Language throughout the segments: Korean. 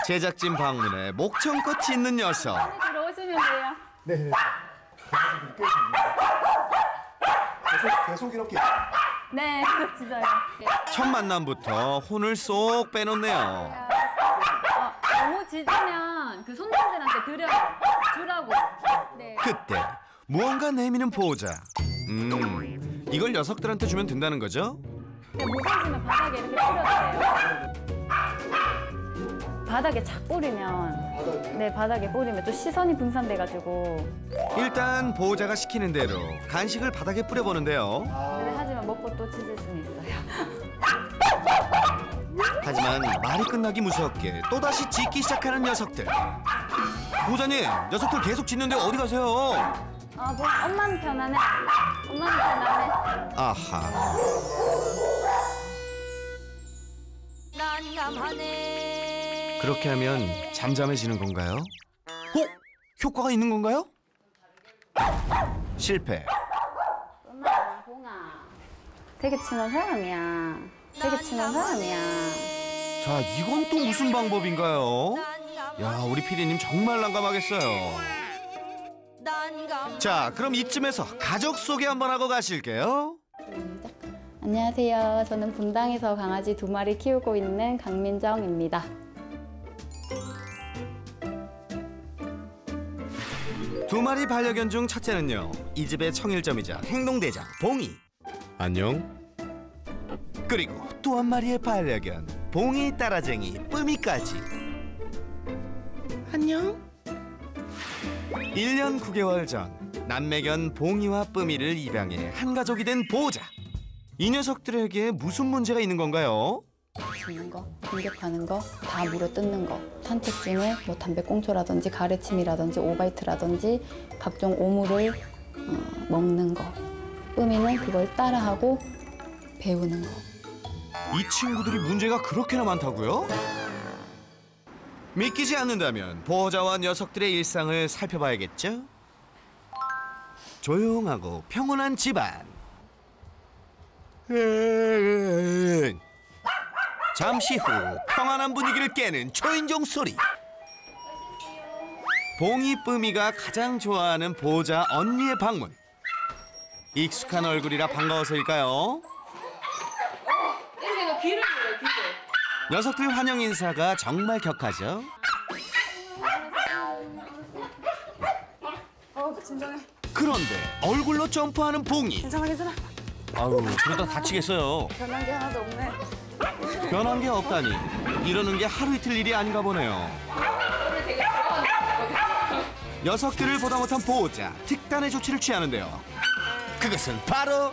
제작진 방문에 목청껏 짖는 녀석. 들어오시면 돼요. 네. 계속 이렇게. 네, 계속 짖어요. 첫 만남부터 혼을 쏙 빼놓네요. 너무 짖으면 그 손님들한테 드려요. 주라고. 네. 그때 무언가 내미는 보호자. 이걸 녀석들한테 주면 된다는 거죠? 모서지는 바닥에 이렇게 뿌려도 돼요. 바닥에 착 뿌리면, 네, 바닥에 뿌리면 또 시선이 분산돼가지고. 일단 보호자가 시키는 대로 간식을 바닥에 뿌려보는데요. 네, 하지만 먹고 또 짖을 수는 있어요. 하지만 말이 끝나기 무섭게 또다시 짖기 시작하는 녀석들. 보호자님, 녀석들 계속 짖는데 어디 가세요? 뭐, 엄마는 편안해. 엄마는 편안해. 아하. 난감하네. 그렇게 하면 잠잠해지는 건가요? 효과가 있는 건가요? 실패. 봉아. 되게 친한 사람이야. 되게 친한 사람이야. 자, 이건 또 무슨 방법인가요? 야, 우리 피디님 정말 난감하겠어요. 자, 그럼 이쯤에서 가족 소개 한번 하고 가실게요. 시작. 안녕하세요. 저는 분당에서 강아지 2마리 키우고 있는 강민정입니다. 두 마리 반려견 중 첫째는요, 이 집의 청일점이자 행동대장 봉이. 안녕. 그리고 또 한 마리의 반려견 봉이 따라쟁이 쁨이까지. 안녕. 1년 9개월 전 남매견 봉이와 쁨이를 입양해 한 가족이 된 보호자. 이 녀석들에게 무슨 문제가 있는 건가요? 짖는 거, 공격하는 거, 다 물어 뜯는 거. 산책 중에 뭐 담배꽁초라든지 가래침이라든지 오바이트라든지 각종 오물을 먹는 거. 쁨이는 그걸 따라하고 배우는 거. 이 친구들이 문제가 그렇게나 많다고요? 믿기지 않는다면 보호자와 녀석들의 일상을 살펴봐야겠죠? 조용하고 평온한 집안. 잠시 후 평안한 분위기를 깨는 초인종 소리. 봉이 쁨이가 가장 좋아하는 보호자 언니의 방문. 익숙한 얼굴이라 반가워서일까요? 녀석들 환영 인사가 정말 격하죠. 진정해. 그런데 얼굴로 점프하는 봉이. 괜찮아. 아유, 그러다 다치겠어요. 변한 게 하나도 없네. 변한 게 없다니. 이러는 게 하루 이틀 일이 아닌가 보네요. 녀석들을 보다 못한 보호자, 특단의 조치를 취하는데요. 그것은 바로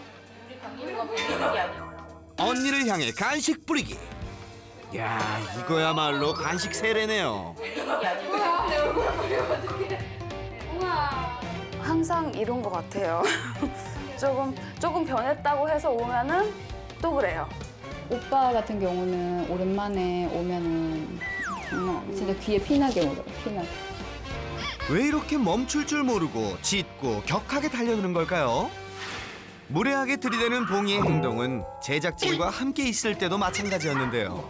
언니를 향해 간식 뿌리기. 야, 이거야말로 간식 세례네요. 항상 이런 것 같아요. 조금 변했다고 해서 오면은 또 그래요. 오빠 같은 경우는 오랜만에 오면은 정말 진짜 귀에 피나게 울어요. 피나게. 왜 이렇게 멈출 줄 모르고 짖고 격하게 달려드는 걸까요? 무례하게 들이대는 봉이의 행동은 제작진과 함께 있을 때도 마찬가지였는데요.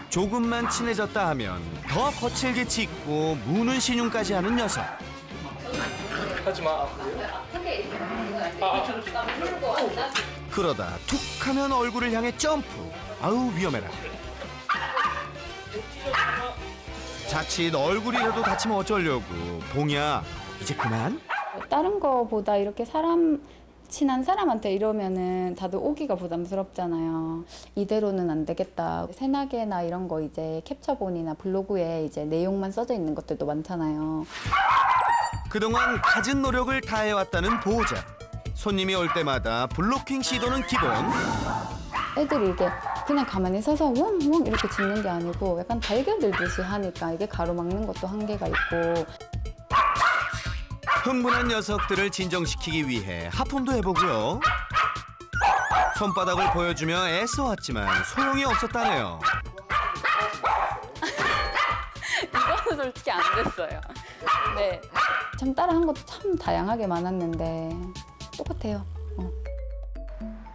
조금만 친해졌다 하면 더 거칠게 짖고 무는 신용까지 하는 녀석. 하지마. 그러다 툭 하면 얼굴을 향해 점프. 아우, 위험해라. 자칫 얼굴이라도 다치면 어쩌려고. 봉이야, 이제 그만? 다른 거보다 이렇게 친한 사람한테 이러면은 다들 오기가 부담스럽잖아요. 이대로는 안 되겠다. 새나개나 이런 거 이제 캡처본이나 블로그에 이제 내용만 써져 있는 것들도 많잖아요. 그동안 갖은 노력을 다해왔다는 보호자. 손님이 올 때마다 블로킹 시도는 기본. 애들이 이게 그냥 가만히 서서 웅웅 이렇게 짖는 게 아니고 약간 달겨들듯이 하니까 이게 가로막는 것도 한계가 있고. 흥분한 녀석들을 진정시키기 위해 하품도 해보고요. 손바닥을 보여주며 애써왔지만 소용이 없었다네요. 이거는 솔직히 안 됐어요. 네. 참 따라한 것도 참 다양하게 많았는데 똑같아요.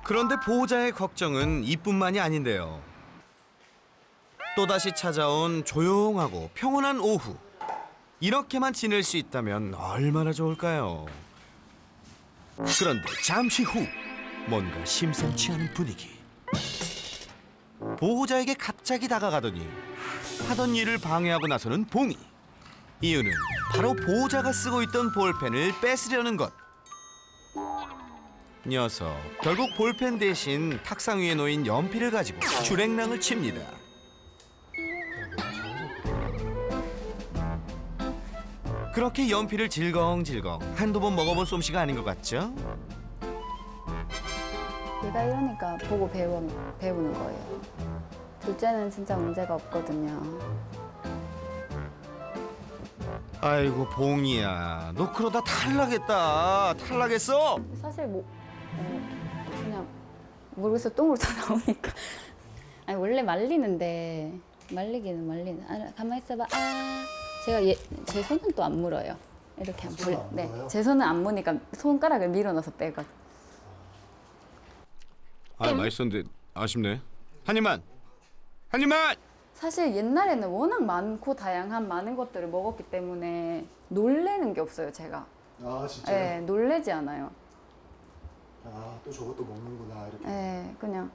그런데 보호자의 걱정은 이뿐만이 아닌데요. 또다시 찾아온 조용하고 평온한 오후. 이렇게만 지낼 수 있다면 얼마나 좋을까요? 그런데 잠시 후 뭔가 심상치 않은 분위기. 보호자에게 갑자기 다가가더니 하던 일을 방해하고 나서는 봉이. 이유는 바로 보호자가 쓰고 있던 볼펜을 뺏으려는 것. 녀석 결국 볼펜 대신 탁상 위에 놓인 연필을 가지고 주랭랑을 칩니다. 그렇게 연필을 질겅질겅 한두 번 먹어본 솜씨가 아닌 것 같죠? 얘가 이러니까 보고 배우는 거예요. 둘째는 진짜 문제가 없거든요. 아이고 봉이야, 너 그러다 탈락했다. 탈락했어. 사실 그냥 모르겠어. 똥으로 다 나오니까. 아니 원래 말리는데 말리기는 말리는. 아, 가만히 있어봐. 아, 제 손은 또 안 물어요. 이렇게 안 물려. 네, 제 손은 안 무니까 손가락을 밀어넣어서 빼거든. 아 맛있었는데 아쉽네. 한 입만. 한 입만. 사실 옛날에는 워낙 많고 다양한 많은 것들을 먹었기 때문에 놀래는 게 없어요, 제가. 아 진짜? 네, 놀래지 않아요. 아또 저것도 먹는구나 이렇게. 네, 그냥.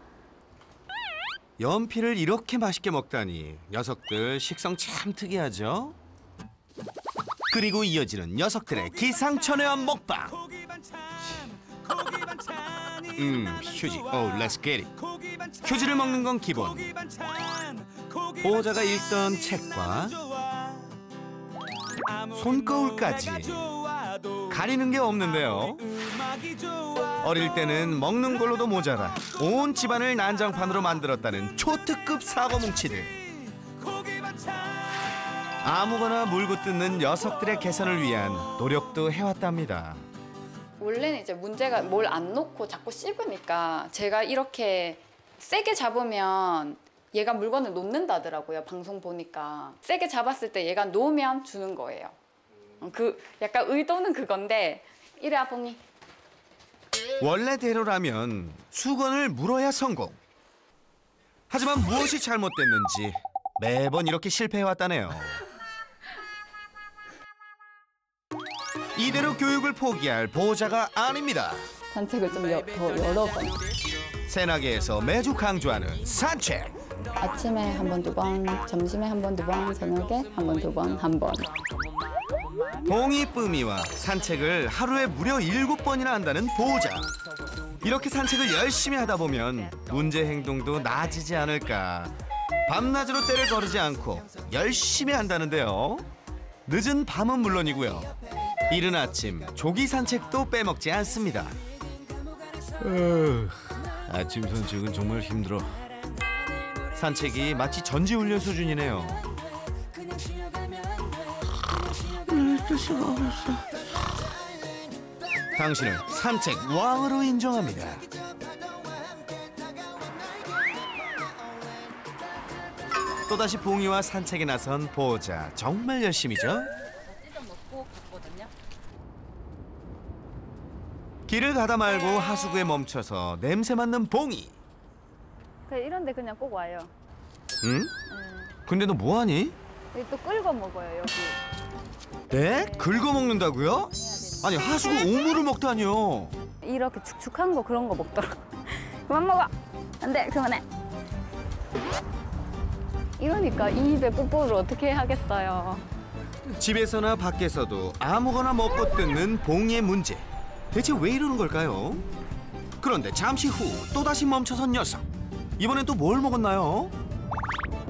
연필을 이렇게 맛있게 먹다니 녀석들 식성 참 특이하죠? 그리고 이어지는 녀석들의 기상천외한 먹방. 휴지. Let's get it. 휴지를 먹는 건 기본. 보호자가 읽던 책과 손거울까지 가리는 게 없는데요. 어릴 때는 먹는 걸로도 모자라 온 집안을 난장판으로 만들었다는 초특급 사고 뭉치들. 아무거나 물고 뜯는 녀석들의 개선을 위한 노력도 해왔답니다. 원래는 이제 문제가 뭘 안 놓고 자꾸 씹으니까 제가 이렇게 세게 잡으면 얘가 물건을 놓는다더라고요. 방송 보니까. 세게 잡았을 때 얘가 놓으면 주는 거예요. 그 약간 의도는 그건데 이래 봉이. 원래대로라면 수건을 물어야 성공. 하지만 무엇이 잘못됐는지 매번 이렇게 실패해왔다네요. 이대로 교육을 포기할 보호자가 아닙니다. 산책을 좀 더 여러 번. 새나개에서 매주 강조하는 산책. 아침에 한 번, 두 번, 점심에 한 번, 두 번, 저녁에 한 번, 두 번, 한 번. 봉이 뿜이와 산책을 하루에 무려 7번이나 한다는 보호자. 이렇게 산책을 열심히 하다 보면 문제 행동도 나아지지 않을까. 밤낮으로 때를 거르지 않고 열심히 한다는데요. 늦은 밤은 물론이고요. 이른 아침 조기 산책도 빼먹지 않습니다. 아침 산책은 정말 힘들어. 산책이 마치 전지훈련 수준이네요. 당신을 산책 왕으로 인정합니다. 또다시 봉이와 산책에 나선 보호자. 정말 열심이죠? 길을 가다 말고 하수구에 멈춰서 냄새 맡는 봉이. 이런데 그냥 꼭 와요. 응? 근데 너 뭐하니? 여기 또 끌고 먹어요, 여기. 네? 긁어 먹는다고요? 아니 하수구 오물을 먹다니요. 이렇게 축축한 거 그런 거 먹더라고. 그만 먹어. 안 돼, 그만해. 이러니까 이 입에 뽀뽀를 어떻게 하겠어요. 집에서나 밖에서도 아무거나 먹고 뜯는 봉이의 문제. 대체 왜 이러는 걸까요? 그런데 잠시 후 또다시 멈춰선 녀석. 이번엔 또 뭘 먹었나요?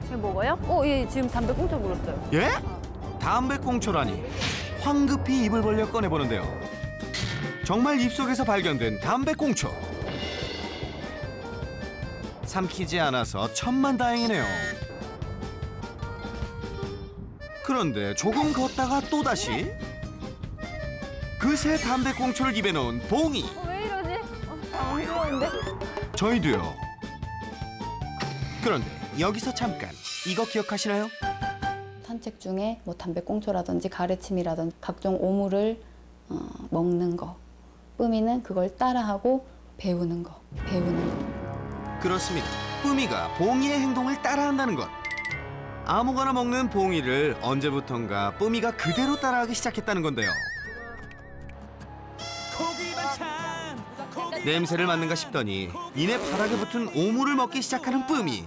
이거 먹어요? 얘 지금 담배꽁초 물었어요. 예? 담배꽁초라니. 황급히 입을 벌려 꺼내보는데요. 정말 입속에서 발견된 담배꽁초. 삼키지 않아서 천만다행이네요. 그런데 조금 걷다가 또다시 그새 담배꽁초를 입에 넣은 봉이. 왜 이러지? 안 좋은데? 저희도요. 그런데 여기서 잠깐 이거 기억하시나요? 산책 중에 뭐 담배꽁초라든지 가래침이라든지 각종 오물을 먹는 거. 뿜이는 그걸 따라하고 배우는 거. 그렇습니다. 뿜이가 봉이의 행동을 따라한다는 것. 아무거나 먹는 봉이를 언제부턴가 뿜이가 그대로 따라하기 시작했다는 건데요. 냄새를 맡는가 싶더니 이내 바닥에 붙은 오물을 먹기 시작하는 뿜이.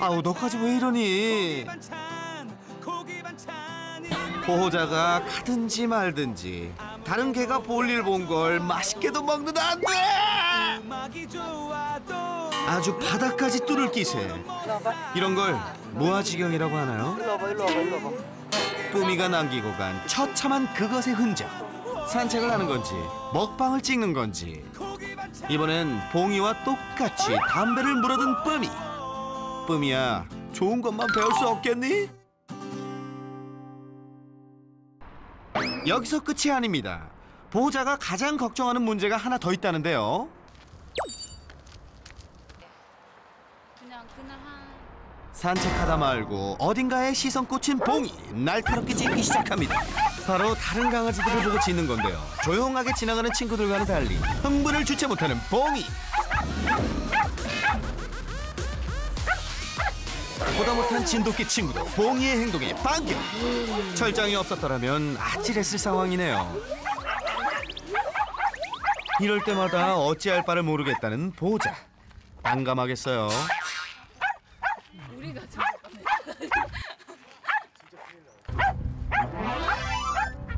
아우, 너까지 왜 이러니? 보호자가 가든지 말든지 다른 개가 볼일 본 걸 맛있게도 먹는다. 안 돼! 아주 바닥까지 뚫을 기세. 이런 걸 무아지경이라고 하나요? 일로 와봐. 뿜이가 남기고 간 처참한 그것의 흔적. 산책을 하는 건지 먹방을 찍는 건지 이번엔 봉이와 똑같이 담배를 물어든 뿜이. 뿜이야, 좋은 것만 배울 수 없겠니? 여기서 끝이 아닙니다. 보호자가 가장 걱정하는 문제가 하나 더 있다는데요. 산책하다 말고 어딘가에 시선 꽂힌 봉이 날카롭게 짖기 시작합니다. 바로 다른 강아지들을 보고 짖는 건데요. 조용하게 지나가는 친구들과는 달리 흥분을 주체 못하는 봉이. 보다 못한 진돗개 친구도 봉이의 행동에 반격. 철장이 없었더라면 아찔했을 상황이네요. 이럴 때마다 어찌할 바를 모르겠다는 보호자. 난감하겠어요.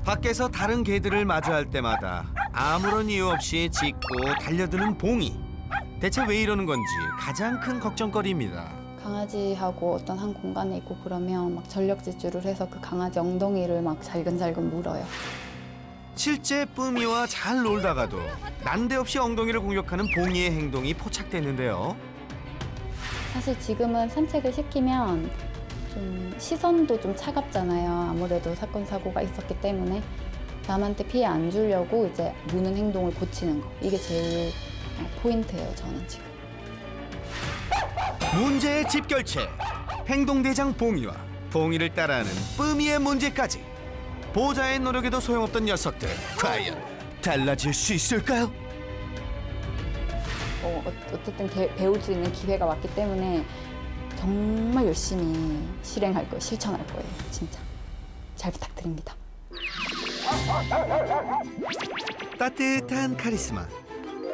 밖에서 다른 개들을 마주할 때마다 아무런 이유 없이 짖고 달려드는 봉이. 대체 왜 이러는 건지 가장 큰 걱정거리입니다. 강아지하고 어떤 한 공간에 있고 그러면 막 전력 질주를 해서 그 강아지 엉덩이를 막 잘근잘근 물어요. 실제 뿜이와 잘 놀다가도 난데없이 엉덩이를 공격하는 봉이의 행동이 포착됐는데요. 사실 지금은 산책을 시키면 좀 시선도 좀 차갑잖아요. 아무래도 사건 사고가 있었기 때문에 남한테 피해 안 주려고 이제 무는 행동을 고치는 거. 이게 제일 포인트예요, 저는 지금. 문제의 집결체. 행동대장 봉이와 봉이를 따라하는 뿜이의 문제까지. 보호자의 노력에도 소용없던 녀석들. 과연 달라질 수 있을까요? 어쨌든 배울 수 있는 기회가 왔기 때문에 정말 열심히 실행할 거예요. 실천할 거예요. 진짜. 잘 부탁드립니다. 따뜻한 카리스마.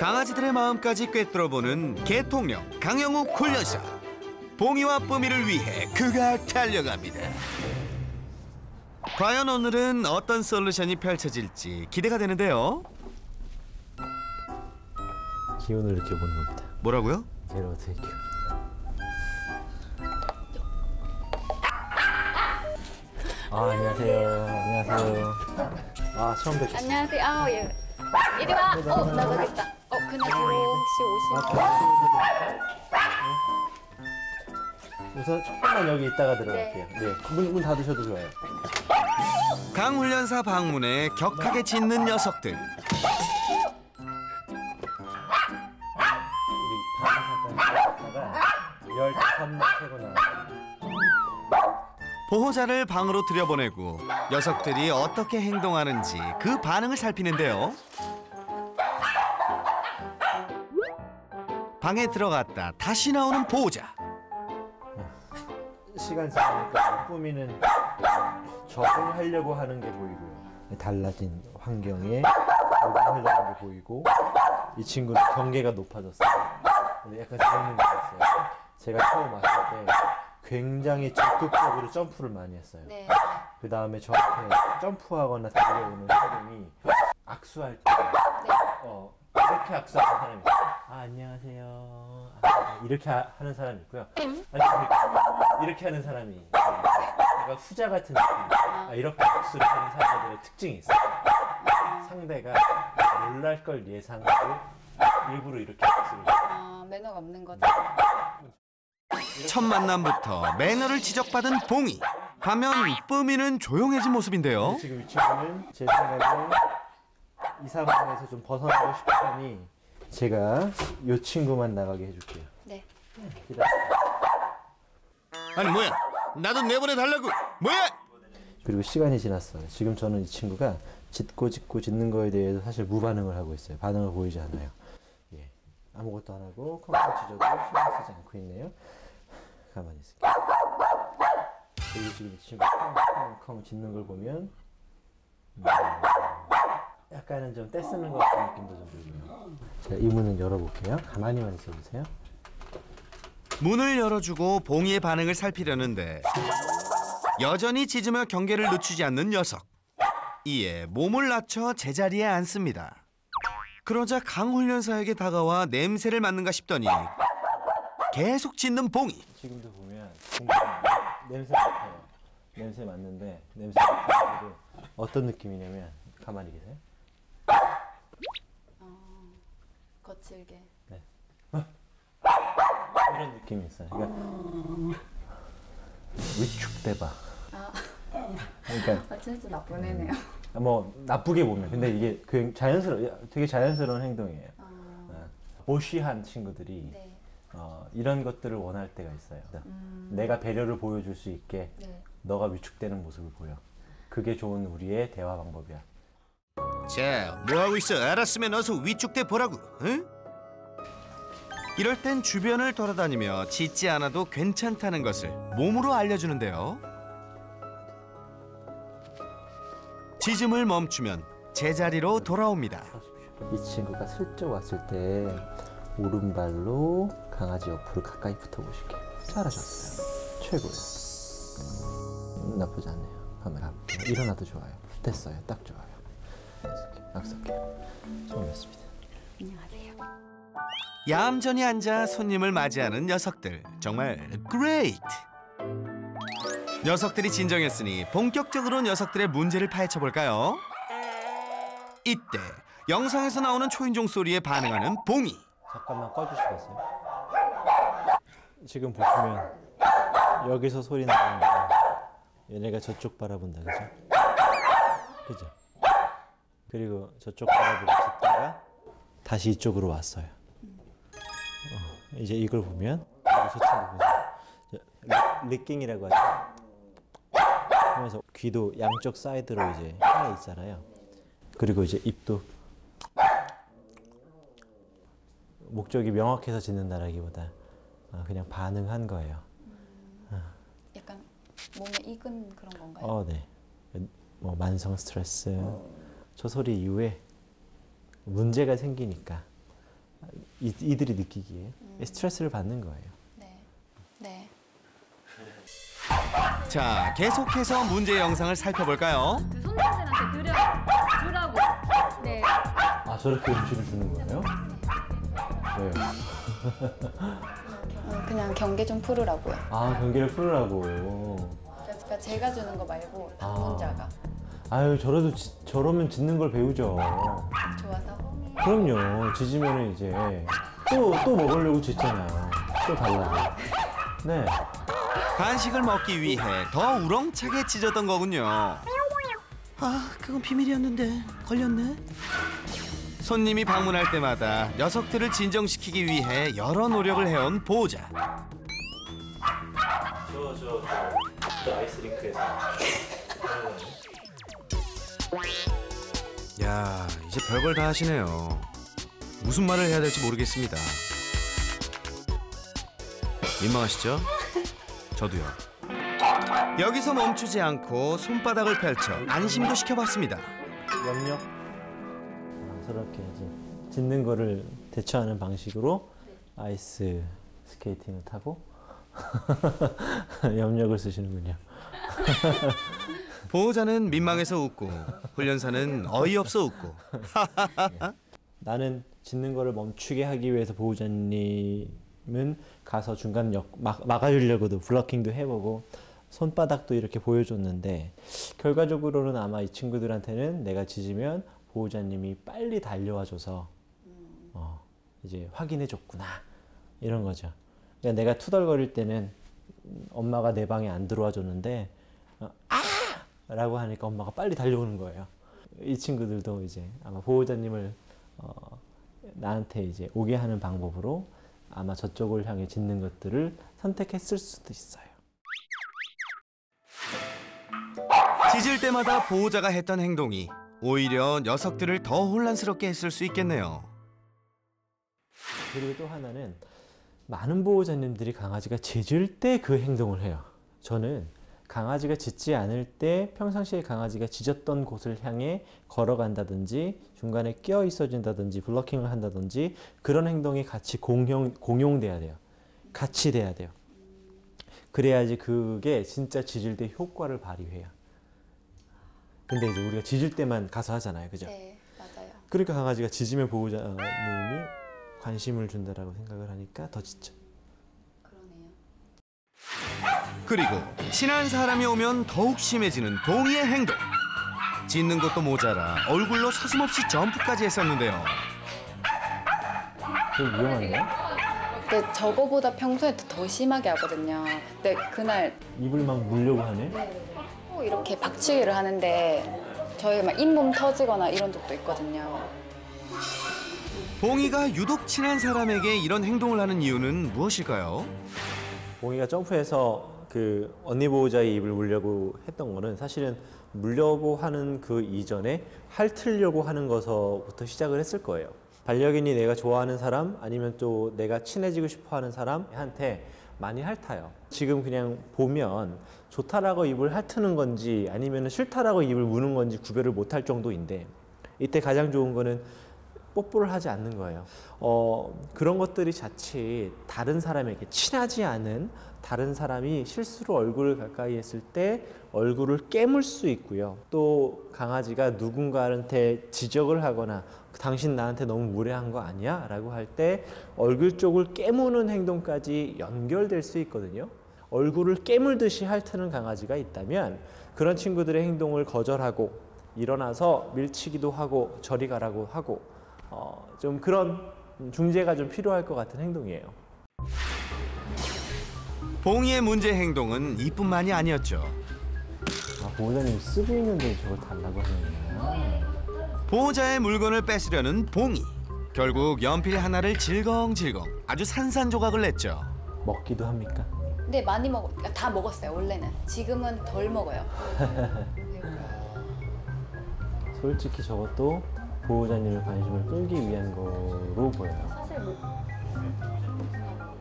강아지들의 마음까지 꿰뚫어보는 개통령 강영욱 훈련사. 봉이와 뿜이를 위해 그가 달려갑니다. 과연 오늘은 어떤 솔루션이 펼쳐질지 기대가 되는데요. 기운을 느껴보는 겁니다. 뭐라고요? 얘를 어떻게 키워? 안녕하세요. 처음 뵙겠습니다. 안녕하세요. 예. 이리 와. 나가겠다. 그냥 혹시 오시면. 우선 조금만 여기 있다가 들어갈게요. 네. 문 닫으셔도 좋아요. 강 훈련사 방문에 격하게 짖는 녀석들. 우리 방사까지 갔다가 15번 세고 나와요. 보호자를 방으로 들여보내고 녀석들이 어떻게 행동하는지 그 반응을 살피는데요. 방에 들어갔다 다시 나오는 보호자. 시간 지나니까 뿜이는 적응하려고 하는 게 보이고요. 달라진 환경에 적응하려는 게 보이고, 이 친구는 경계가 높아졌어요. 근데 약간 재밌는 게 있어요. 제가 처음 왔을 때 굉장히 적극적으로 점프를 많이 했어요. 네. 그 다음에 저한테 점프하거나 달려오는 사람이 악수할 때 이렇게 악수하는 사람이 있어요. 안녕하세요. 이렇게 하는 사람이 있고요. 이렇게 하는 사람이 약간 후자 같은 느낌. 이렇게 악수를 하는 사람들의 특징이 있어요. 상대가 놀랄 걸 예상하고 일부러 이렇게 악수를 해요. 매너가 없는 거죠. 첫 만남부터 매너를 지적받은 봉이. 반면 뿜이는 조용해진 모습인데요. 지금 이 친구는 제 생각에 이 상황에서 좀 벗어나고 싶으니 제가 이 친구만 나가게 해줄게요. 네. 기다려. 아니 뭐야? 나도 내보내달라고. 뭐야? 그리고 시간이 지났어요. 지금 저는 이 친구가 짖고 짖는 거에 대해서 사실 무반응을 하고 있어요. 반응을 보이지 않아요. 예. 아무것도 안 하고 컴퓨터 짖어도 신경 쓰지 않고 있네요. 가만히 있을게요. 그리고 지금 이 친구 컹컹컹 짖는 걸 보면 약간은 좀 떼쓰는 것 같은 느낌도 좀 들고요. 제가 이 문을 열어볼게요. 가만히만 있어보세요. 문을 열어주고 봉이의 반응을 살피려는데 여전히 짖으며 경계를 늦추지 않는 녀석. 이에 몸을 낮춰 제자리에 앉습니다. 그러자 강훈련사에게 다가와 냄새를 맡는가 싶더니 계속 짖는 봉이. 지금도 보면 냄새 맡아요. 냄새 맡는데 냄새 맡는 어떤 느낌이냐면 가만히 계세요. 거칠게. 이런 느낌이 있어요. 그러니까 위축돼봐. 그러니까 진짜 나쁜 애네요. 뭐 나쁘게 보면 근데 이게 되게 자연스러운 행동이에요. 보시한 친구들이 네. 이런 것들을 원할 때가 있어요. 내가 배려를 보여줄 수 있게 네. 너가 위축되는 모습을 보여. 그게 좋은 우리의 대화 방법이야. 자, 뭐하고 있어? 알았으면 어서 위축돼 보라고. 응? 이럴 땐 주변을 돌아다니며 짖지 않아도 괜찮다는 것을 몸으로 알려주는데요. 짖음을 멈추면 제자리로 돌아옵니다. 이 친구가 슬쩍 왔을 때 오른발로 강아지 옆으로 가까이 붙어보실게요. 잘하셨어요. 최고예요. 나쁘지 않네요. 한번 가볼게요. 일어나도 좋아요. 됐어요. 딱 좋아요. 악석해요. 처음 뵙습니다. 안녕하세요. 얌전히 앉아 손님을 맞이하는 녀석들. 정말 great. 녀석들이 진정했으니 본격적으로 녀석들의 문제를 파헤쳐 볼까요? 이때 영상에서 나오는 초인종 소리에 반응하는 봉이. 잠깐만 꺼주시겠어요? 지금 보시면 여기서 소리 나는데 얘네가 저쪽 바라본다, 그죠? 그죠? 그리고 저쪽 바라보고 짖다가 다시 이쪽으로 왔어요. 이제 이걸 보면 여기 저 친구 보세요. 릭깅이라고 하죠. 하면서 귀도 양쪽 사이드로 이제 향해 있잖아요. 그리고 이제 입도 목적이 명확해서 짖는다라기보다 그냥 반응한 거예요. 약간 몸에 익은 그런 건가요? 네. 뭐 만성 스트레스 저 소리 이후에 문제가 생기니까 이들이 느끼기에 스트레스를 받는 거예요. 네. 네. 자, 계속해서 문제 영상을 살펴볼까요? 그 손님들한테 주라고. 네. 아, 저렇게 음식을 주는 거예요? 왜요? 그냥 경계 좀 풀으라고요. 아, 경계를 풀으라고. 그러니까 제가 주는 거 말고 방문자가 아유, 저러면 짖는 걸 배우죠. 좋아서. 그럼요. 짖으면 이제 또 먹으려고 짖잖아요. 또 달라고. 네. 간식을 먹기 위해 더 우렁차게 짖었던 거군요. 아, 그건 비밀이었는데 걸렸네. 손님이 방문할 때마다 녀석들을 진정시키기 위해 여러 노력을 해온 보호자. 저 아이스링크에서. 야, 이제 별걸 다 하시네요. 무슨 말을 해야 될지 모르겠습니다. 민망하시죠? 저도요. 여기서 멈추지 않고 손바닥을 펼쳐 안심도 시켜봤습니다. 염력 저렇게 이제 짖는 거를 대처하는 방식으로 아이스 스케이팅을 타고 염력을 쓰시는군요. 보호자는 민망해서 웃고 훈련사는 어이없어 웃고. 나는 짖는 거를 멈추게 하기 위해서 보호자님은 가서 중간 막아주려고도 블러킹도 해보고 손바닥도 이렇게 보여줬는데 결과적으로는 아마 이 친구들한테는 내가 짖으면 보호자님이 빨리 달려와줘서 이제 확인해줬구나 이런 거죠. 그러니까 내가 투덜거릴 때는 엄마가 내 방에 안 들어와 줬는데 아! 라고 하니까 엄마가 빨리 달려오는 거예요. 이 친구들도 이제 아마 보호자님을 나한테 이제 오게 하는 방법으로 아마 저쪽을 향해 짖는 것들을 선택했을 수도 있어요. 짖을 때마다 보호자가 했던 행동이 오히려 녀석들을 더 혼란스럽게 했을 수 있겠네요. 그리고 또 하나는 많은 보호자님들이 강아지가 짖을 때 그 행동을 해요. 저는 강아지가 짖지 않을 때 평상시에 강아지가 짖었던 곳을 향해 걸어간다든지 중간에 끼어 있어준다든지 블러킹을 한다든지 그런 행동이 같이 공용돼야 돼요. 같이 돼야 돼요. 그래야지 그게 진짜 짖을 때 효과를 발휘해요. 근데 이제 우리가 짖을 때만 가서 하잖아요. 그죠? 네, 맞아요. 그러니까 강아지가 짖으면 보호자님이 관심을 준다라고 생각을 하니까 더 짖죠. 그러네요. 그리고 친한 사람이 오면 더욱 심해지는 봉이의 행동. 짖는 것도 모자라 얼굴로 서슴없이 점프까지 했었는데요. 좀 위험한가요? 근데 저거보다 평소에 더 심하게 하거든요. 근데 그날 입을 막 물려고 하네. 또 이렇게 박치기를 하는데 저희 막 잇몸 터지거나 이런 적도 있거든요. 봉이가 유독 친한 사람에게 이런 행동을 하는 이유는 무엇일까요? 봉이가 점프해서 그 언니 보호자의 입을 물려고 했던 거는 사실은 물려고 하는 그 이전에 핥으려고 하는 것부터 시작을 했을 거예요. 반려견이 내가 좋아하는 사람 아니면 또 내가 친해지고 싶어 하는 사람한테 많이 핥아요. 지금 그냥 보면 좋다라고 입을 핥는 건지 아니면 싫다라고 입을 무는 건지 구별을 못할 정도인데 이때 가장 좋은 거는 뽀뽀를 하지 않는 거예요. 그런 것들이 자칫 다른 사람에게 친하지 않은 다른 사람이 실수로 얼굴을 가까이 했을 때 얼굴을 깨물 수 있고요. 또 강아지가 누군가한테 지적을 하거나 당신 나한테 너무 무례한 거 아니야? 라고 할 때 얼굴 쪽을 깨무는 행동까지 연결될 수 있거든요. 얼굴을 깨물듯이 핥는 강아지가 있다면 그런 친구들의 행동을 거절하고 일어나서 밀치기도 하고 저리 가라고 하고 좀 그런 중재가 좀 필요할 것 같은 행동이에요. 봉이의 문제 행동은 이뿐만이 아니었죠. 보호자님 쓰고 있는데 저걸 달라고 하는구나. 보호자의 물건을 뺏으려는 봉이. 결국 연필 하나를 질겅질겅 아주 산산조각을 냈죠. 먹기도 합니까? 근데 많이 다 먹었어요, 원래는. 지금은 덜 먹어요. 솔직히 저것도 보호자님의 관심을 끌기 위한 거로 보여요.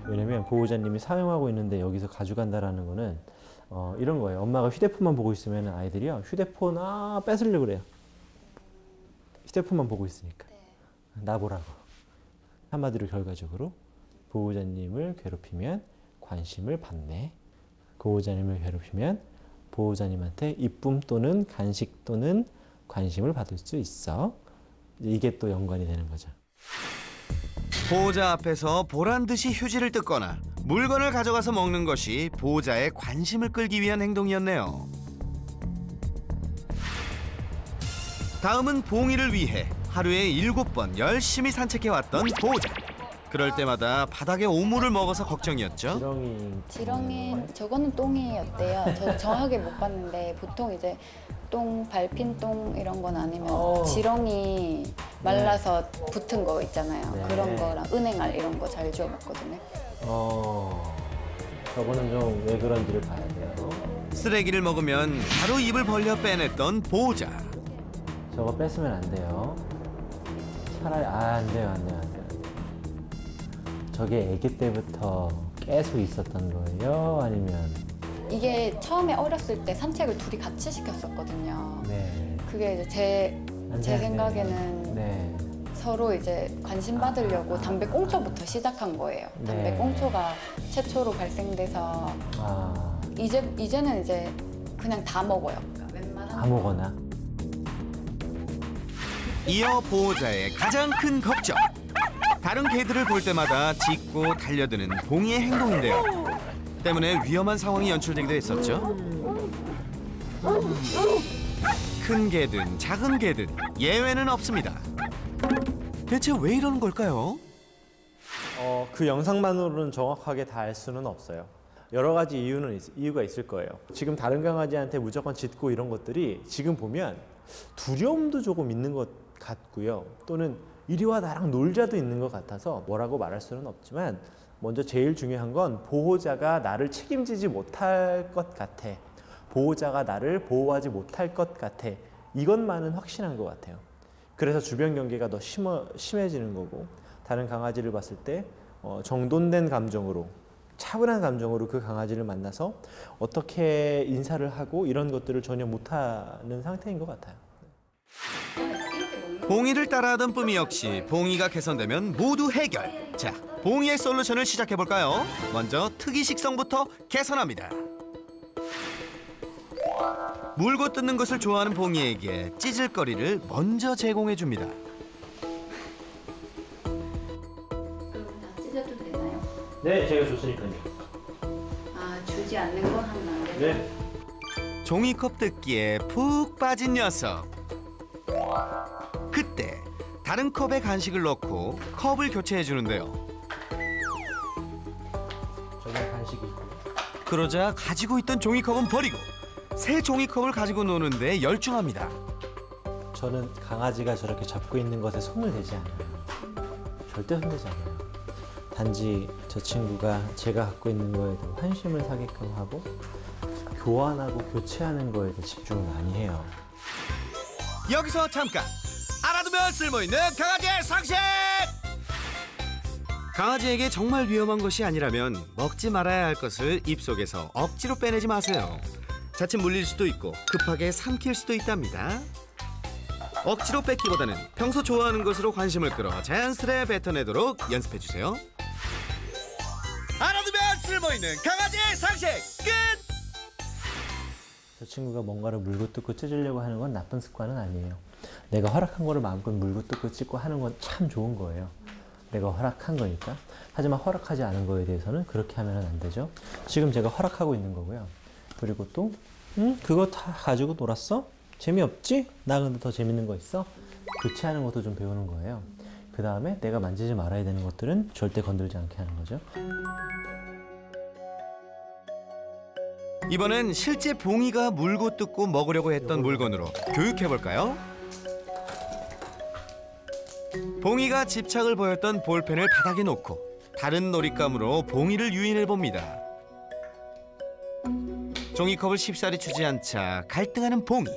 왜냐면 보호자님이 사용하고 있는데 여기서 가져간다라는 거는 이런 거예요. 엄마가 휴대폰만 보고 있으면 아이들이요. 휴대폰 뺏으려고 그래요. 휴대폰만 보고 있으니까. 나 보라고. 한마디로 결과적으로 보호자님을 괴롭히면 관심을 받네. 보호자님을 괴롭히면 보호자님한테 이쁨 또는 간식 또는 관심을 받을 수 있어. 이게 또 연관이 되는 거죠. 보호자 앞에서 보란듯이 휴지를 뜯거나 물건을 가져가서 먹는 것이 보호자의 관심을 끌기 위한 행동이었네요. 다음은 봉이를 위해 하루에 7번 열심히 산책해왔던 보호자. 그럴 때마다 바닥에 오물을 먹어서 걱정이었죠. 지렁이 저거는 똥이었대요. 저 정확하게 못 봤는데 보통 이제 똥, 밟힌 똥 이런 건 아니면 지렁이 말라서 붙은 거 있잖아요. 네. 그런 거랑 은행알 이런 거 잘 주워 먹거든요. 저거는 좀 왜 그런지를 봐야 돼요. 쓰레기를 먹으면 바로 입을 벌려 빼냈던 보호자. 저거 뺏으면 안 돼요. 차라리 안 돼요. 저게 아기 때부터 계속 있었던 거예요? 아니면 이게 처음에 어렸을 때 산책을 둘이 같이 시켰었거든요. 네. 그게 이제 제 생각에는 네. 서로 이제 관심 받으려고 담배 꽁초부터 시작한 거예요. 담배 네. 꽁초가 최초로 발생돼서 이제는 이제 그냥 다 먹어요. 그러니까 웬만한 아무거나. 이어 보호자의 가장 큰 걱정. 다른 개들을 볼 때마다 짖고 달려드는 봉이의 행동인데요. 때문에 위험한 상황이 연출되기도 했었죠. 큰 개든 작은 개든 예외는 없습니다. 대체 왜 이러는 걸까요? 그 영상만으로는 정확하게 다 알 수는 없어요. 여러 가지 이유가 있을 거예요. 지금 다른 강아지한테 무조건 짖고 이런 것들이 지금 보면 두려움도 조금 있는 것 같고요. 또는 이리 와 나랑 놀자도 있는 것 같아서 뭐라고 말할 수는 없지만 먼저 제일 중요한 건 보호자가 나를 책임지지 못할 것 같아. 보호자가 나를 보호하지 못할 것 같아. 이것만은 확신한 것 같아요. 그래서 주변 경계가 더 심해지는 거고 다른 강아지를 봤을 때 정돈된 감정으로 차분한 감정으로 그 강아지를 만나서 어떻게 인사를 하고 이런 것들을 전혀 못하는 상태인 것 같아요. 봉이를 따라하던 뿜이 역시 봉이가 개선되면 모두 해결. 자, 봉이의 솔루션을 시작해볼까요? 먼저 특이 식성부터 개선합니다. 물고 뜯는 것을 좋아하는 봉이에게 찌질거리를 먼저 제공해줍니다. 찢어도 되나요? 네, 제가 줬으니까요. 아, 주지 않는 거 하면 안 돼요? 네. 종이컵 뜯기에 푹 빠진 녀석. 그때 다른 컵에 간식을 넣고 컵을 교체해 주는데요. 저기 간식이 있고. 그러자 가지고 있던 종이컵은 버리고 새 종이컵을 가지고 노는데 열중합니다. 저는 강아지가 저렇게 잡고 있는 것에 손을 대지 않아요. 절대 손대지 않아요. 단지 저 친구가 제가 갖고 있는 거에 대해 환심을 사게끔 하고 교환하고 교체하는 거에 대해 집중을 많이 해요. 여기서 잠깐! 알아두면 쓸모있는 강아지의 상식! 강아지에게 정말 위험한 것이 아니라면 먹지 말아야 할 것을 입속에서 억지로 빼내지 마세요. 자칫 물릴 수도 있고 급하게 삼킬 수도 있답니다. 억지로 뺏기보다는 평소 좋아하는 것으로 관심을 끌어 자연스레 뱉어내도록 연습해주세요. 알아두면 쓸모있는 강아지의 상식 끝! 저 친구가 뭔가를 물고 뜯고 찢으려고 하는 건 나쁜 습관은 아니에요. 내가 허락한 거를 마음껏 물고 뜯고 찢고 하는 건 참 좋은 거예요. 내가 허락한 거니까. 하지만 허락하지 않은 거에 대해서는 그렇게 하면 안 되죠. 지금 제가 허락하고 있는 거고요. 그리고 또 그거 다 가지고 놀았어? 재미없지? 나 근데 더 재밌는 거 있어? 교체하는 것도 좀 배우는 거예요. 그 다음에 내가 만지지 말아야 되는 것들은 절대 건들지 않게 하는 거죠. 이번엔 실제 봉이가 물고 뜯고 먹으려고 했던 물건으로 교육해볼까요? 봉이가 집착을 보였던 볼펜을 바닥에 놓고 다른 놀잇감으로 봉이를 유인해봅니다. 종이컵을 쉽사리 주지 않자 갈등하는 봉이.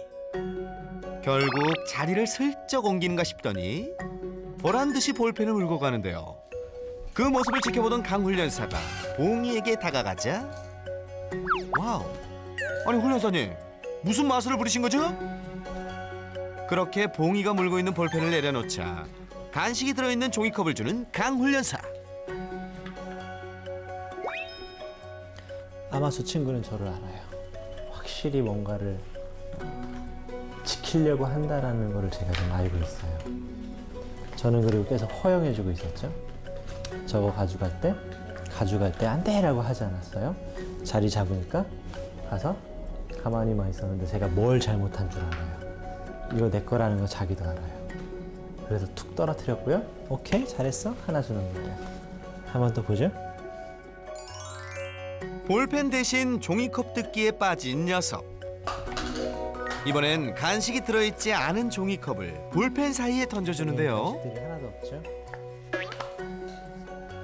결국 자리를 슬쩍 옮기는가 싶더니 보란듯이 볼펜을 물고 가는데요. 그 모습을 지켜보던 강훈련사가 봉이에게 다가가자 와우! 아니 훈련사님, 무슨 마술을 부리신 거죠? 그렇게 봉이가 물고 있는 볼펜을 내려놓자 간식이 들어있는 종이컵을 주는 강훈련사. 아마 저 친구는 저를 알아요. 확실히 뭔가를 지키려고 한다라는 거를 제가 좀 알고 있어요. 저는 그리고 계속 허용해주고 있었죠. 저거 가져갈 때 안 돼라고 하지 않았어요. 자리 잡으니까 가서 가만히만 있었는데 제가 뭘 잘못한 줄 알아요. 이거 내 거라는 거 자기도 알아요. 그래서 툭 떨어뜨렸고요. 오케이, 잘했어. 하나 주는 거예요. 한 번 더 보죠. 볼펜 대신 종이컵 뜯기에 빠진 녀석. 이번엔 간식이 들어있지 않은 종이컵을 볼펜 사이에 던져주는데요. 간식들이 하나도 없죠.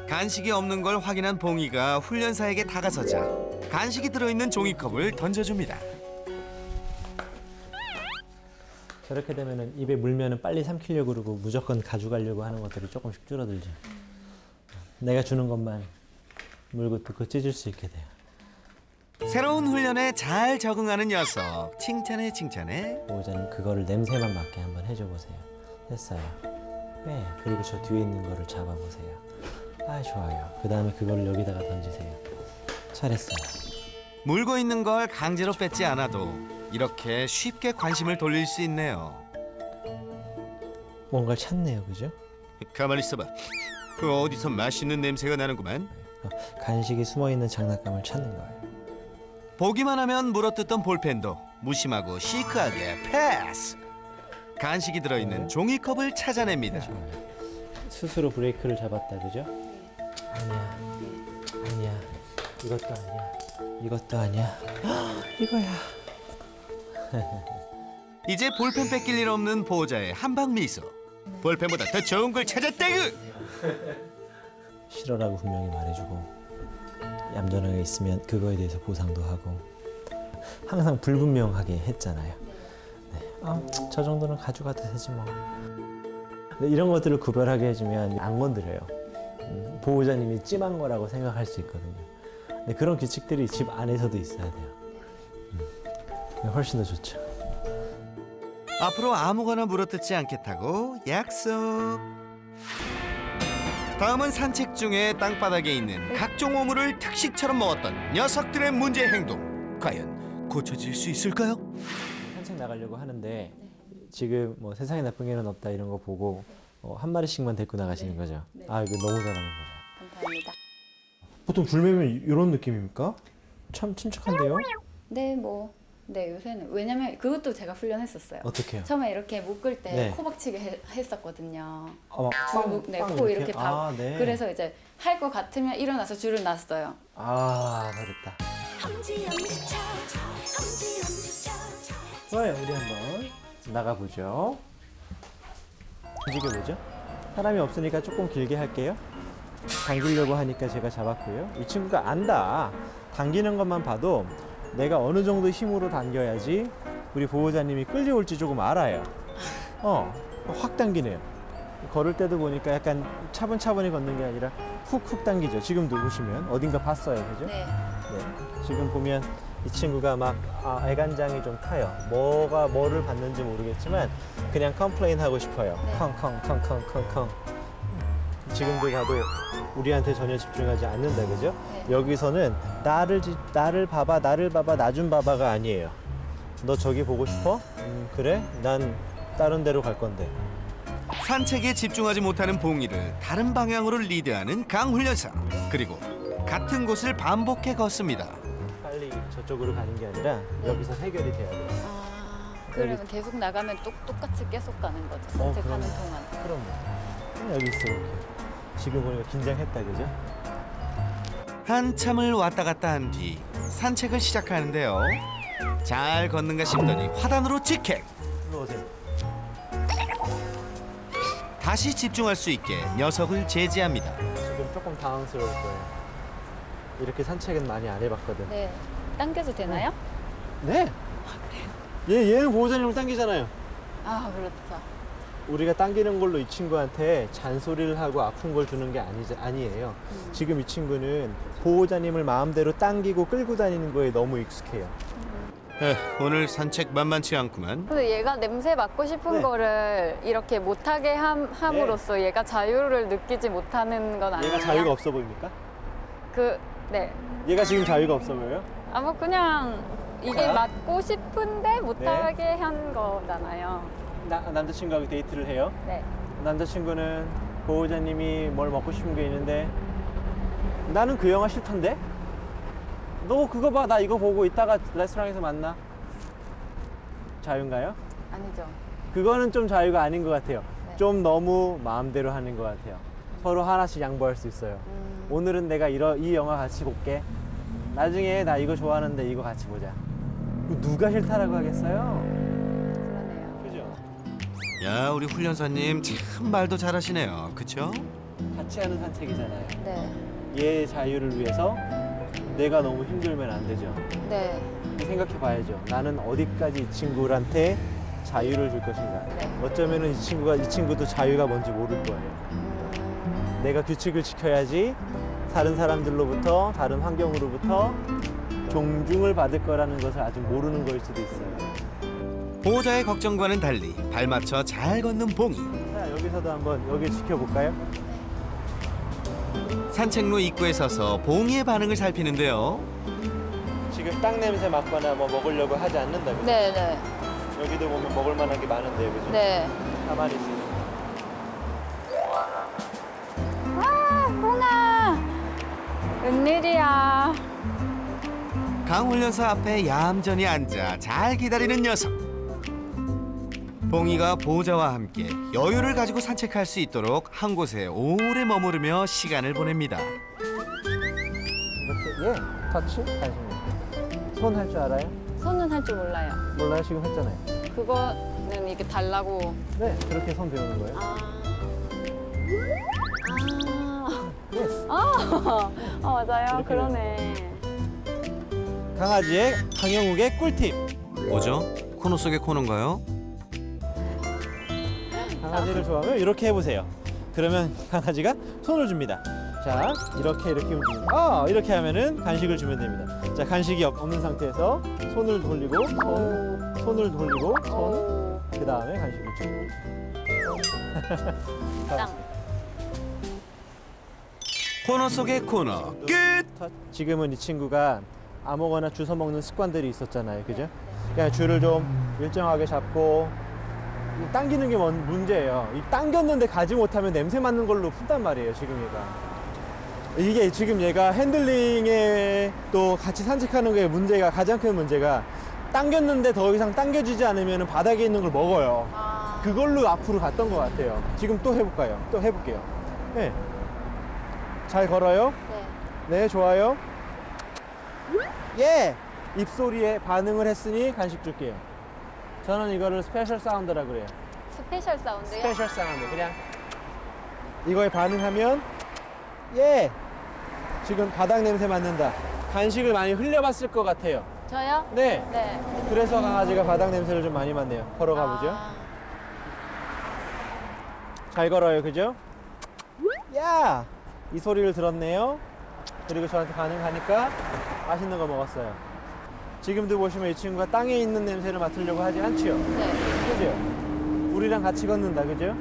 간식이 없는 걸 확인한 봉이가 훈련사에게 다가서자 간식이 들어있는 종이컵을 던져줍니다. 저렇게 되면은 입에 물면은 빨리 삼키려고 그러고 무조건 가져가려고 하는 것들이 조금씩 줄어들죠. 내가 주는 것만 물고 뜯고 찢을 수 있게 돼요. 새로운 훈련에 잘 적응하는 녀석. 칭찬해 칭찬해. 보호자님 그거를 냄새만 맡게 한번 해줘 보세요. 됐어요. 네. 그리고 저 뒤에 있는 거를 잡아보세요. 아, 좋아요. 그 다음에 그걸 여기다가 던지세요. 잘했어요. 물고 있는 걸 강제로 뺏지 않아도 이렇게 쉽게 관심을 돌릴 수 있네요. 뭔가를 찾네요, 그죠? 가만히 있어봐. 그 어디서 맛있는 냄새가 나는구만. 간식이 숨어있는 장난감을 찾는 거예요. 보기만 하면 물어뜯던 볼펜도 무심하고 시크하게 패스. 간식이 들어있는 종이컵을 찾아냅니다. 좋아요. 스스로 브레이크를 잡았다, 그죠? 아니야, 아니야, 이것도 아니야, 이것도 아니야. 이거야. 이제 볼펜 뺏길 일 없는 보호자의 한방 미소. 볼펜보다 더 좋은 걸 찾았다구. 싫어라고 분명히 말해주고 얌전하게 있으면 그거에 대해서 보상도 하고 항상 불분명하게 했잖아요. 네. 저 정도는 가져가도 되지 뭐. 근데 이런 것들을 구별하게 해주면 안 건드려요. 보호자님이 찜한 거라고 생각할 수 있거든요. 네, 그런 규칙들이 집 안에서도 있어야 돼요. 훨씬 더 좋죠. 앞으로 아무거나 물어뜯지 않겠다고 약속. 다음은 산책 중에 땅바닥에 있는 각종 오물을 특식처럼 먹었던 녀석들의 문제 행동. 과연 고쳐질 수 있을까요? 산책 나가려고 하는데 지금 뭐 세상에 나쁜 개는 없다 이런 거 보고 한 마리씩만 데리고 나가시는 거죠. 아, 이거 너무 잘하는 거예요. 감사합니다. 보통 불매면 이런 느낌입니까? 참 침착한데요? 네, 뭐. 네, 요새는. 왜냐면 그것도 제가 훈련했었어요. 어떻게요? 처음에 이렇게 묶을 때 네. 코박치기 했었거든요. 막 네, 코 이렇게 박. 아, 네. 그래서 이제 할 것 같으면 일어나서 줄을 놨어요. 아, 잘했다. 좋아요, 우리 한번 나가보죠. 움직여보죠. 사람이 없으니까 조금 길게 할게요. 당기려고 하니까 제가 잡았고요. 이 친구가 안다. 당기는 것만 봐도 내가 어느 정도 힘으로 당겨야지 우리 보호자님이 끌려올지 조금 알아요. 확 당기네요. 걸을 때도 보니까 약간 차분차분히 걷는 게 아니라 훅훅 당기죠. 지금도 보시면 어딘가 봤어요, 그죠? 네. 네. 지금 보면 이 친구가 막 애간장이 좀 타요. 뭐를 봤는지 모르겠지만 그냥 컴플레인 하고 싶어요. 네. 컹컹컹컹컹컹. 지금도 봐도 우리한테 전혀 집중하지 않는다, 그죠? 네. 여기서는 나를 봐봐, 나 좀 봐봐가 아니에요. 너 저기 보고 싶어? 그래? 난 다른 데로 갈 건데. 산책에 집중하지 못하는 봉이를 다른 방향으로 리드하는 강훈련사. 그리고 같은 곳을 반복해 걷습니다. 빨리 저쪽으로 가는 게 아니라 여기서 해결이 돼야 돼요. 그러면 계속 나가면 똑같이 계속 가는 거죠. 산책하는 그럼요. 동안. 그럼요. 여기 있어, 이렇게. 지금 보니까 긴장했다, 그죠? 한참을 왔다 갔다 한 뒤 산책을 시작하는데요. 잘 걷는가 싶더니 화단으로 직행. 일로 오세요. 다시 집중할 수 있게 녀석을 제지합니다. 지금 조금 당황스러울 거예요. 이렇게 산책은 많이 안 해봤거든. 네. 당겨도 되나요? 네. 얘는 보호자님을 당기잖아요. 아, 그렇죠. 우리가 당기는 걸로 이 친구한테 잔소리를 하고 아픈 걸 주는 게 아니에요. 지금 이 친구는 보호자님을 마음대로 당기고 끌고 다니는 거에 너무 익숙해요. 오늘 산책 만만치 않구만. 근데 얘가 냄새 맡고 싶은 네. 거를 이렇게 못하게 함으로써 얘가 자유를 느끼지 못하는 건 아니에요? 얘가 자유가 없어 보입니까? 네. 얘가 지금 자유가 없어 보여요? 아마 그냥 이게 자. 맡고 싶은데 못하게 한 거잖아요. 남자친구하고 데이트를 해요. 네. 남자친구는 보호자님이 뭘 먹고 싶은 게 있는데 나는 그 영화 싫던데? 너 그거 봐, 나 이거 보고 이따가 레스토랑에서 만나. 자유인가요? 아니죠. 그거는 좀 자유가 아닌 것 같아요. 네. 좀 너무 마음대로 하는 것 같아요. 서로 하나씩 양보할 수 있어요. 오늘은 내가 이 영화 같이 볼게. 나중에 나 이거 좋아하는데 이거 같이 보자. 누가 싫다라고 하겠어요? 그러네요. 그죠? 야, 우리 훈련사님 참 말도 잘하시네요. 그쵸? 같이 하는 산책이잖아요. 네. 얘의 자유를 위해서 내가 너무 힘들면 안 되죠. 네. 생각해 봐야죠. 나는 어디까지 이 친구한테 자유를 줄 것인가. 네. 어쩌면은 이 친구도 자유가 뭔지 모를 거예요. 내가 규칙을 지켜야지 다른 사람들로부터, 다른 환경으로부터 존중을 받을 거라는 것을 아직 모르는 거일 수도 있어요. 보호자의 걱정과는 달리 발맞춰 잘 걷는 봉이. 자, 여기서도 한번 여기 지켜볼까요? 산책로 입구에 서서 봉이의 반응을 살피는데요. 지금 땅 냄새 맡거나 뭐 먹으려고 하지 않는다. 그죠? 네, 네. 여기도 보면 먹을 만한 게 많은데요, 그죠? 네. 가만히 있으면. 봉아! 웬일이야. 강훈련사 앞에 얌전히 앉아 잘 기다리는 녀석. 봉이가 보호자와 함께 여유를 가지고 산책할 수 있도록 한 곳에 오래 머무르며 시간을 보냅니다. 이렇게 터치 관심 손 할 줄 알아요? 손은 할 줄 몰라요. 몰라요? 지금 했잖아요. 그거는 이렇게 달라고. 네, 그렇게 손 배우는 거예요. 예스. 맞아요. 이렇게 그러네. 강아지의 강영욱의 꿀팁. 뭐죠? 코너 속의 코너인가요? 강아지를 좋아하면 이렇게 해보세요. 그러면 강아지가 손을 줍니다. 자, 이렇게 움직입니다. 이렇게 하면은 간식을 주면 됩니다. 자, 간식이 없는 상태에서 손을 돌리고 손을 돌리고 그 다음에 간식을 주고. 짱. 코너 속의 코너 끝. 지금은 이 친구가 아무거나 주워 먹는 습관들이 있었잖아요, 그죠? 그냥 줄을 좀 일정하게 잡고 당기는 게 문제예요. 이 당겼는데 가지 못하면 냄새 맡는 걸로 푼단 말이에요, 지금 얘가. 이게 지금 얘가 핸들링에 또 같이 산책하는 게 문제가, 가장 큰 문제가 당겼는데 더 이상 당겨지지 않으면 바닥에 있는 걸 먹어요. 그걸로 앞으로 갔던 것 같아요. 지금 또 해볼까요? 또 해볼게요. 네. 잘 걸어요? 네, 좋아요. 예! 입소리에 반응을 했으니 간식 줄게요. 저는 이거를 스페셜 사운드라 그래요. 스페셜 사운드요? 스페셜 사운드. 그냥 이거에 반응하면 예! 지금 바닥 냄새 맡는다. 간식을 많이 흘려봤을 것 같아요. 저요? 네. 네. 그래서 강아지가 바닥 냄새를 좀 많이 맡네요. 걸어가 보죠. 잘 걸어요, 그죠? 야! 이 소리를 들었네요. 그리고 저한테 반응하니까 맛있는 거 먹었어요. 지금도 보시면 이 친구가 땅에 있는 냄새를 맡으려고 하지 않지요? 네. 그죠? 우리랑 같이 걷는다, 그죠?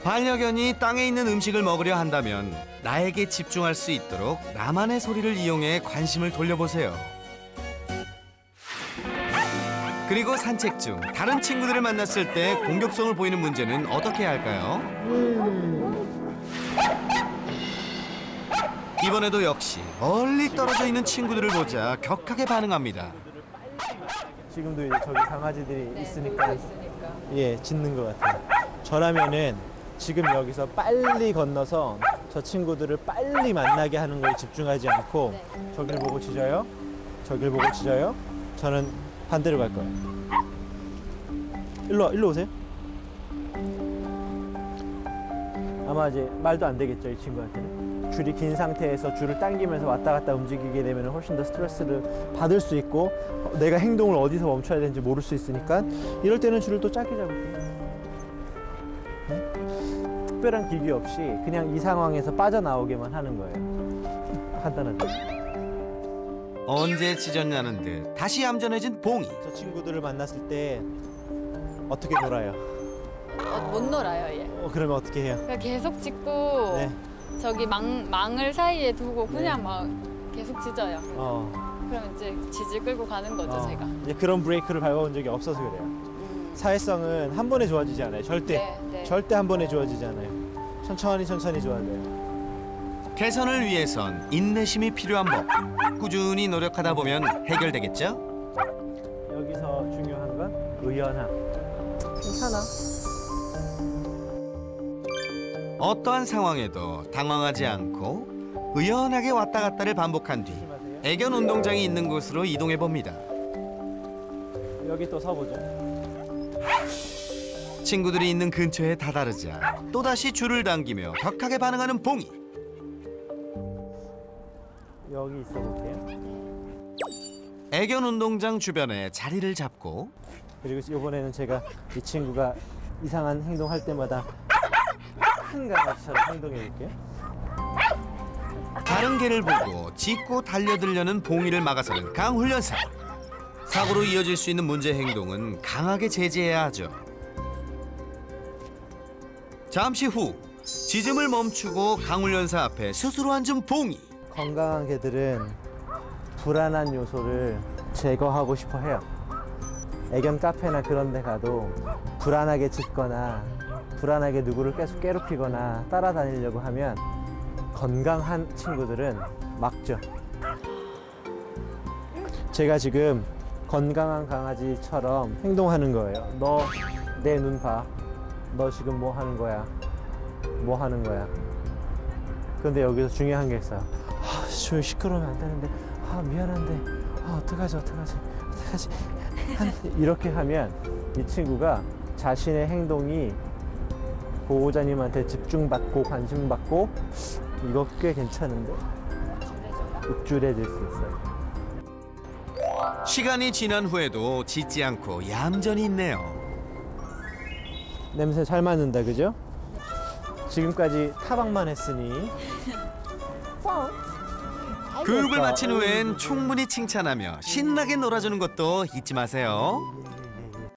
반려견이 땅에 있는 음식을 먹으려 한다면 나에게 집중할 수 있도록 나만의 소리를 이용해 관심을 돌려보세요. 그리고 산책 중 다른 친구들을 만났을 때 공격성을 보이는 문제는 어떻게 해야 할까요? 이번에도 역시 멀리 떨어져 있는 친구들을 보자 격하게 반응합니다. 지금도 이제 저기 강아지들이 있으니까 예, 짖는 것 같아요. 저라면은 지금 여기서 빨리 건너서 저 친구들을 빨리 만나게 하는 거에 집중하지 않고 저길 보고 짖어요. 저길 보고 짖어요. 저는 반대로 갈 거예요. 일로 오세요. 아마 이제 말도 안 되겠죠, 이 친구한테는. 줄이 긴 상태에서 줄을 당기면서 왔다 갔다 움직이게 되면 훨씬 더 스트레스를 받을 수 있고 내가 행동을 어디서 멈춰야 되는지 모를 수 있으니까 이럴 때는 줄을 또 짧게 잡을게요. 특별한 기계 없이 그냥 이 상황에서 빠져나오게만 하는 거예요. 간단하죠. 언제 짖었냐는 듯 다시 얌전해진 봉이. 저 친구들을 만났을 때 어떻게 놀아요? 못 놀아요, 얘. 그러면 어떻게 해요? 그냥 계속 짖고 네. 저기 망을 사이에 두고 그냥 막 계속 짖어요. 그럼 이제 지질 끌고 가는 거죠, 제가. 이제 그런 브레이크를 밟아본 적이 없어서 그래요. 사회성은 한 번에 좋아지지 않아요. 절대. 네. 절대 한 번에 좋아지지 않아요. 천천히 좋아져요. 개선을 위해선 인내심이 필요한 법. 꾸준히 노력하다 보면 해결되겠죠? 여기서 중요한 건 의연함. 괜찮아. 어떠한 상황에도 당황하지 않고 의연하게 왔다 갔다를 반복한 뒤 애견 운동장이 있는 곳으로 이동해 봅니다. 여기 또 서보죠. 친구들이 있는 근처에 다다르자 또다시 줄을 당기며 격하게 반응하는 봉이. 여기 있어 볼게요. 애견 운동장 주변에 자리를 잡고 그리고 이번에는 제가 이 친구가 이상한 행동할 때마다 큰 강아지처럼 행동해 볼게요. 다른 개를 보고 짖고 달려들려는 봉이를 막아서는 강훈련사. 사고로 이어질 수 있는 문제 행동은 강하게 제지해야 하죠. 잠시 후 짖음을 멈추고 강훈련사 앞에 스스로 앉은 봉이. 건강한 개들은 불안한 요소를 제거하고 싶어 해요. 애견 카페나 그런 데 가도 불안하게 짖거나 불안하게 누구를 계속 괴롭히거나 따라다니려고 하면 건강한 친구들은 막죠. 제가 지금 건강한 강아지처럼 행동하는 거예요. 너 내 눈 봐. 너 지금 뭐 하는 거야? 뭐 하는 거야? 그런데 여기서 중요한 게 있어요. 좀 시끄러우면 안 되는데, 미안한데, 어떡하지? 이렇게 하면 이 친구가 자신의 행동이 보호자님한테 집중받고 관심받고 이거 꽤 괜찮은데 우쭐해질 수 있어요. 시간이 지난 후에도 짖지 않고 얌전히 있네요. 냄새 잘 맡는다, 그죠? 지금까지 타박만 했으니 교육을 마친 후엔 충분히 칭찬하며 신나게 놀아주는 것도 잊지 마세요.